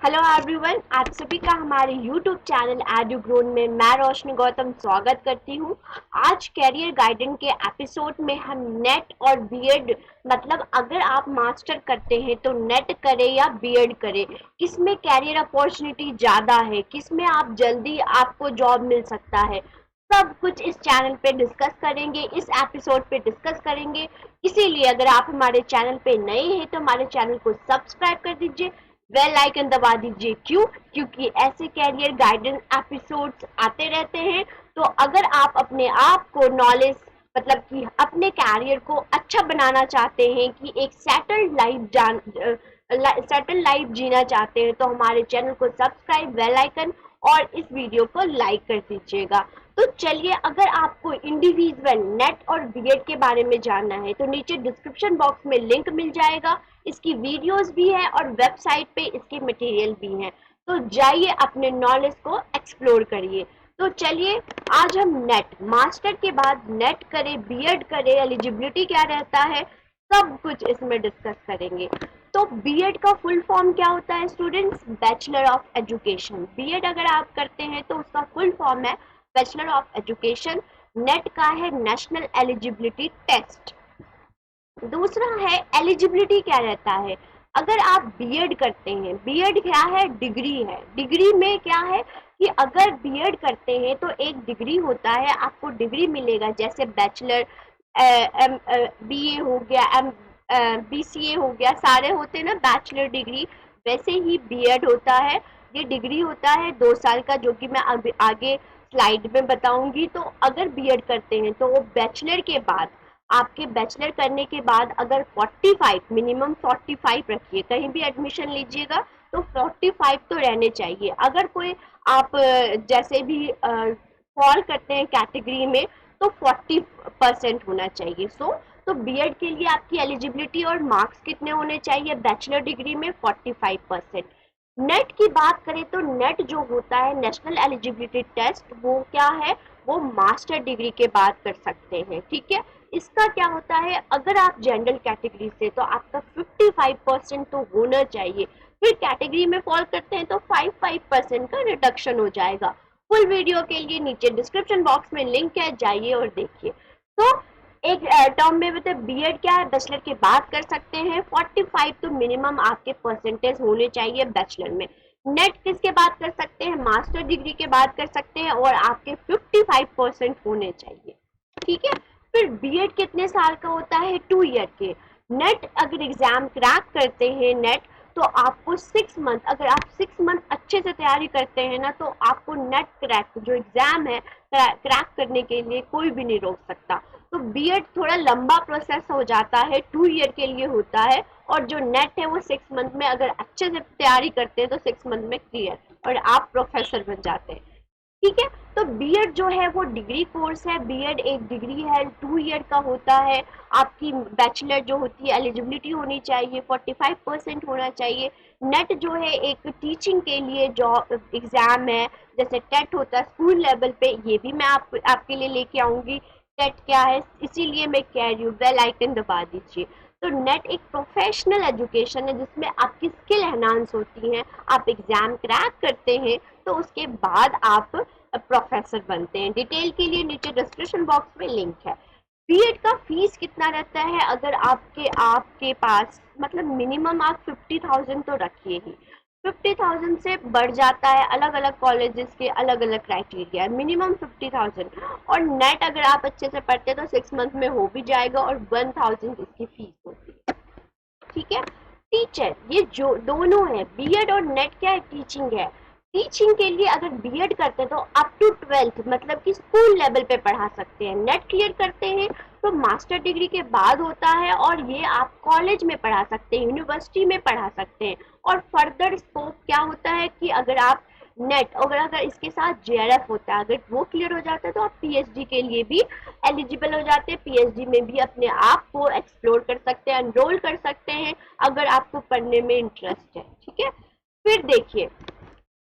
Hello everyone, आप सभी का हमारे यूट्यूब चैनल एडुग्रोन में मैं रोशनी गौतम स्वागत करती हूँ। आज कैरियर गाइडेंस के एपिसोड में हम नेट और बीएड मतलब अगर आप मास्टर करते हैं तो नेट करें या बीएड करें, किसमें कैरियर अपॉर्चुनिटी ज़्यादा है, किसमें आप जल्दी आपको जॉब मिल सकता है, सब कुछ इस चैनल पे डिस्कस करेंगे, इस एपिसोड पे डिस्कस करेंगे। इसीलिए अगर आप हमारे चैनल पे नए हैं तो हमारे चैनल को सब्सक्राइब कर दीजिए, बेल आइकन दबा दीजिए। क्योंकि ऐसे कैरियर गाइडेंस एपिसोड्स आते रहते हैं। तो अगर आप अपने आप को नॉलेज मतलब कि अपने कैरियर को अच्छा बनाना चाहते हैं, कि एक सेटल लाइफ जीना चाहते हैं, तो हमारे चैनल को सब्सक्राइब, बेल आइकन और इस वीडियो को लाइक कर दीजिएगा। तो चलिए, अगर आपको इंडिविजुअल नेट और बीएड के बारे में जानना है तो नीचे डिस्क्रिप्शन बॉक्स में लिंक मिल जाएगा। इसकी वीडियोस भी है और वेबसाइट पे इसके मटेरियल भी हैं। तो जाइए अपने नॉलेज को एक्सप्लोर करिए। तो चलिए, आज हम नेट मास्टर के बाद नेट करें, बीएड करें, एलिजिबिलिटी क्या रहता है, सब कुछ इसमें डिस्कस करेंगे। तो बीएड का फुल फॉर्म क्या होता है students? Bachelor of education. BEd अगर आप करते हैं तो उसका फुल फॉर्म है बैचलर ऑफ एजुकेशन। नेट का है नेशनल एलिजिबिलिटी टेस्ट। दूसरा है एलिजिबिलिटी क्या रहता है। अगर आप बीएड करते हैं, बीएड क्या है? डिग्री है। डिग्री में क्या है कि अगर बीएड करते हैं तो एक डिग्री होता है, आपको डिग्री मिलेगा। जैसे बैचलर, एम बीए हो गया, एम बीसीए हो गया, सारे होते हैं ना बैचलर डिग्री, वैसे ही बीएड होता है। ये डिग्री होता है 2 साल का, जो कि मैं अभी आगे स्लाइड में बताऊंगी। तो अगर बीएड करते हैं तो वो बैचलर के बाद, आपके बैचलर करने के बाद अगर 45 मिनिमम 45 रखिए, कहीं भी एडमिशन लीजिएगा तो 45 तो रहने चाहिए। अगर कोई आप जैसे भी फॉल करते हैं कैटेगरी में तो 40% होना चाहिए। तो बीएड के लिए आपकी एलिजिबिलिटी और मार्क्स कितने होने चाहिए? बैचलर डिग्री में 45%। नेट की बात करें तो नेट जो होता है नेशनल एलिजिबिलिटी टेस्ट, वो क्या है? वो मास्टर डिग्री के बाद कर सकते हैं। ठीक है, इसका क्या होता है, अगर आप जनरल कैटेगरी से तो आपका 55% तो होना चाहिए। फिर कैटेगरी में फॉल करते हैं तो 5% का रिडक्शन हो जाएगा। फुल वीडियो के लिए नीचे डिस्क्रिप्शन बॉक्स में लिंक है, जाइए और देखिए। तो एक टर्म में मतलब बीएड क्या है, बैचलर के बाद कर सकते हैं। 45 तो मिनिमम आपके परसेंटेज होने चाहिए बैचलर में। नेट किसके बाद कर सकते हैं? मास्टर डिग्री के बाद कर सकते हैं और आपके 55% होने चाहिए। ठीक है, फिर बीएड कितने साल का होता है? 2 ईयर के। नेट अगर एग्जाम क्रैक करते हैं नेट, तो आपको 6 मंथ, अगर आप 6 मंथ अच्छे से तैयारी करते हैं ना, तो आपको नेट क्रैक जो एग्जाम है क्रैक करने के लिए कोई भी नहीं रोक सकता। तो बीएड थोड़ा लंबा प्रोसेस हो जाता है, 2 ईयर के लिए होता है। और जो नेट है वो 6 मंथ में, अगर अच्छे से तैयारी करते हैं तो 6 मंथ में क्लियर और आप प्रोफेसर बन जाते हैं। ठीक है, तो बीएड जो है वो डिग्री कोर्स है। बीएड एक डिग्री है, 2 ईयर का होता है। आपकी बैचलर जो होती है एलिजिबिलिटी होनी चाहिए, 45% होना चाहिए। नेट जो है एक टीचिंग के लिए जॉब एग्जाम है, जैसे टेट होता है स्कूल लेवल पे, ये भी मैं आपके लिए लेके आऊंगी। टेट क्या है, इसीलिए मैं कह रही हूँ, बेल आइकन दबा दीजिए। तो नेट एक प्रोफेशनल एजुकेशन है जिसमें आपकी स्किल एनहांस होती है। आप एग्जाम क्रैक करते हैं तो उसके बाद आप प्रोफेसर बनते हैं। डिटेल के लिए नीचे डिस्क्रिप्शन बॉक्स में लिंक है। बीएड का फीस कितना रहता है? अगर आपके पास मतलब मिनिमम आप 50,000 तो रखिए ही। 50,000 से बढ़ जाता है, अलग अलग कॉलेजेस के अलग अलग क्राइटेरिया है। मिनिमम 50,000। और नेट अगर आप अच्छे से पढ़ते हैं तो 6 मंथ में हो भी जाएगा और 1,000 इसकी फीस होती है। ठीक है, टीचर ये जो दोनों है, बीएड और नेट क्या है? टीचिंग है। टीचिंग के लिए अगर बीएड करते हैं तो अप टू 12th मतलब कि स्कूल लेवल पे पढ़ा सकते हैं। नेट क्लियर करते हैं तो मास्टर डिग्री के बाद होता है, और ये आप कॉलेज में पढ़ा सकते हैं, यूनिवर्सिटी में पढ़ा सकते हैं। और फर्दर स्कोप क्या होता है कि अगर आप नेट अगर इसके साथ जेआरएफ होता है, अगर वो क्लियर हो जाता है तो आप पीएचडी के लिए भी एलिजिबल हो जाते हैं। पीएचडी में भी अपने आप को एक्सप्लोर कर सकते हैं, एनरोल कर सकते हैं अगर आपको पढ़ने में इंटरेस्ट है। ठीक है, फिर देखिए,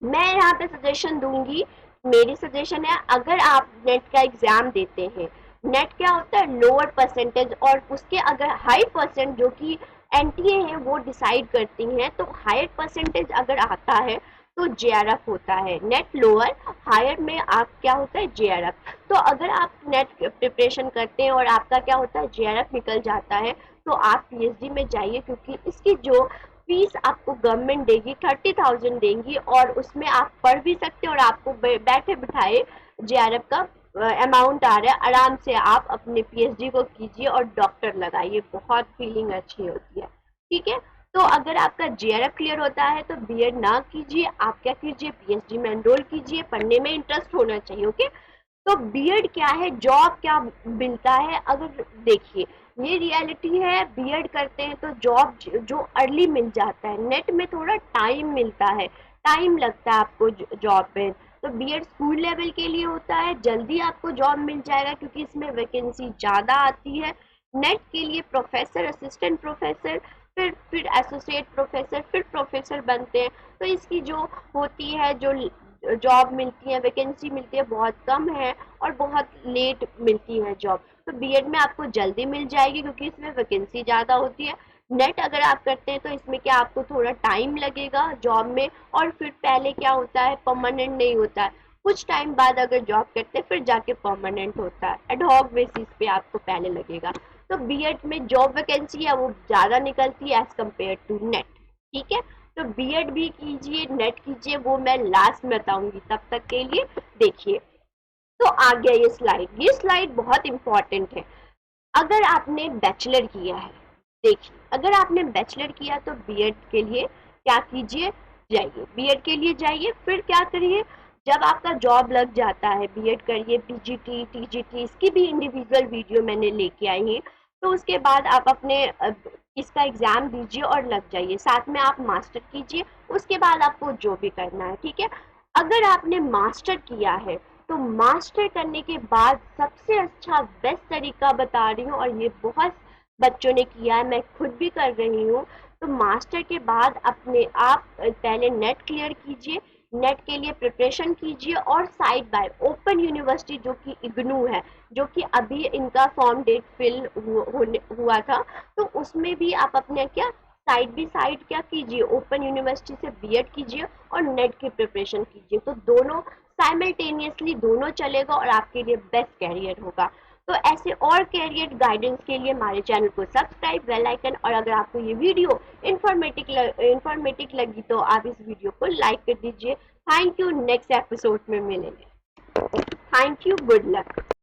मैं यहाँ पे सजेशन दूंगी। मेरी सजेशन है, अगर आप नेट का एग्जाम देते हैं, नेट क्या होता है? लोअर परसेंटेज, और उसके अगर हाई परसेंट जो कि एनटीए है वो डिसाइड करती हैं। तो हायर परसेंटेज अगर आता है तो जेआरएफ होता है, नेट लोअर, हायर में आप क्या होता है जेआरएफ। तो अगर आप नेट प्रिपरेशन करते हैं और आपका क्या होता है जेआरएफ निकल जाता है तो आप पीएचडी में जाइए, क्योंकि इसकी जो फीस आपको गवर्नमेंट देगी 30,000 देंगी, और उसमें आप पढ़ भी सकते हैं और आपको बैठे बिठाए जेआरएफ का अमाउंट आ रहा है, आराम से आप अपने पीएचडी को कीजिए और डॉक्टर लगाइए, बहुत फीलिंग अच्छी होती है। ठीक है, तो अगर आपका जेआरएफ क्लियर होता है तो बीएड ना कीजिए, आप क्या कीजिए पीएचडी में एनरोल कीजिए, पढ़ने में इंटरेस्ट होना चाहिए। ओके, तो बीएड क्या है, जॉब क्या मिलता है, अगर देखिए ये रियलिटी है, बीएड करते हैं तो जॉब जो अर्ली मिल जाता है, नेट में थोड़ा टाइम मिलता है, टाइम लगता है आपको जॉब में। तो बीएड स्कूल लेवल के लिए होता है, जल्दी आपको जॉब मिल जाएगा क्योंकि इसमें वैकेंसी ज़्यादा आती है। नेट के लिए प्रोफेसर, असिस्टेंट प्रोफेसर, फिर एसोसिएट प्रोफेसर, फिर प्रोफेसर बनते हैं। तो इसकी जो होती है, जो जॉब मिलती है, वैकेंसी मिलती है, बहुत कम है और बहुत लेट मिलती है जॉब। तो बीएड में आपको जल्दी मिल जाएगी क्योंकि इसमें वैकेंसी ज़्यादा होती है। नेट अगर आप करते हैं तो इसमें क्या आपको थोड़ा टाइम लगेगा जॉब में, और फिर पहले क्या होता है परमानेंट नहीं होता है, कुछ टाइम बाद अगर जॉब करते हैं फिर जाके परमानेंट होता है, एडहॉक बेसिस पे आपको पहले लगेगा। तो बीएड में जॉब वैकेंसी है वो ज़्यादा निकलती है एज कम्पेयर टू नेट। ठीक है, तो बीएड भी कीजिए, नेट कीजिए, वो मैं लास्ट में बताऊंगी, तब तक के लिए देखिए। तो आ गया ये स्लाइड बहुत इंपॉर्टेंट है। अगर आपने बैचलर किया है, देखिए अगर आपने बैचलर किया तो बीएड के लिए क्या कीजिए, जाइए बीएड के लिए जाइए, फिर क्या करिए, जब आपका जॉब लग जाता है बीएड करिए, पीजीटी टीजीटी इसकी भी इंडिविजुअल वीडियो मैंने लेके आई है। तो उसके बाद आप अपने इसका एग्जाम दीजिए और लग जाइए, साथ में आप मास्टर कीजिए, उसके बाद आपको जो भी करना है। ठीक है, अगर आपने मास्टर किया है तो मास्टर करने के बाद सबसे अच्छा बेस्ट तरीका बता रही हूँ, और ये बहुत बच्चों ने किया है, मैं खुद भी कर रही हूँ। तो मास्टर के बाद अपने आप पहले नेट क्लियर कीजिए, नेट के लिए प्रिपरेशन कीजिए, और साइड बाय ओपन यूनिवर्सिटी जो कि इग्नू है, जो कि अभी इनका फॉर्म डेट फिल हुआ था, तो उसमें भी आप अपने क्या साइड बाई साइड क्या कीजिए, ओपन यूनिवर्सिटी से बीएड कीजिए और नेट की प्रिपरेशन कीजिए। तो दोनों साइमल्टेनियसली दोनों चलेगा और आपके लिए बेस्ट कैरियर होगा। तो ऐसे और कैरियर गाइडेंस के लिए हमारे चैनल को सब्सक्राइब, बेल आइकन, और अगर आपको ये वीडियो इंफॉर्मेटिव लगी तो आप इस वीडियो को लाइक कर दीजिए। थैंक यू, नेक्स्ट एपिसोड में मिलेंगे। Thank you, good luck.